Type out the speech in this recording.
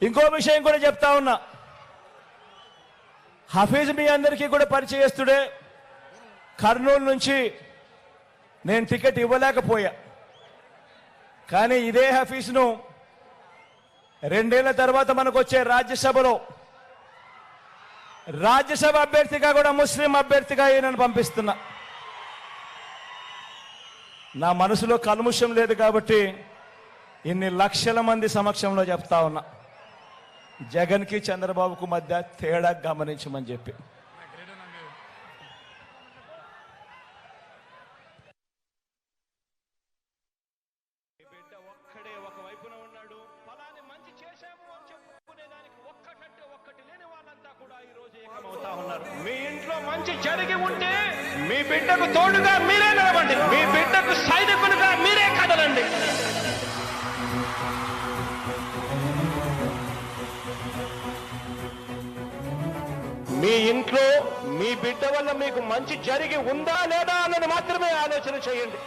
ఇంకో విషయం కూడా చెప్తా ఉన్నా. హఫీజ్ మీ అందరికీ కూడా పరిచయస్తుడే. కర్నూలు నుంచి నేను టికెట్ ఇవ్వలేకపోయా. కానీ ఇదే హఫీజ్ను 2 ఏళ్ల తర్వాత మనకు వచ్చే రాజ్యసభలో రాజ్యసభ అభ్యర్థిగా కూడా ముస్లిం అభ్యర్థిగా ఈయనను పంపిస్తున్నా. నా మనసులో కల్ముషం లేదు కాబట్టి ఇన్ని లక్షల మంది సమక్షంలో చెప్తా ఉన్నా. జగన్కి చంద్రబాబుకు మధ్య తేడా గమనించమని చెప్పి. ఒక్కడే ఒక వైపున ఉన్నాడు. ఫలాని మంచి చేశాము అని చెప్పుకునేదానికి ఒక్కటంటే ఒక్కటి లేని వాళ్ళంతా కూడా ఈ రోజు ఏకమవుతా ఉన్నారు. మీ ఇంట్లో మంచి జరిగి ఉంటే మీ బిడ్డకు తోడుగా మీరే నిలబండి. మీ బిడ్డకు సైనికులుగా మీరే కదలండి. మీ ఇంట్లో మీ బిడ్డ వల్ల మీకు మంచి జరిగి ఉందా లేదా అన్నది మాత్రమే ఆలోచన చేయండి.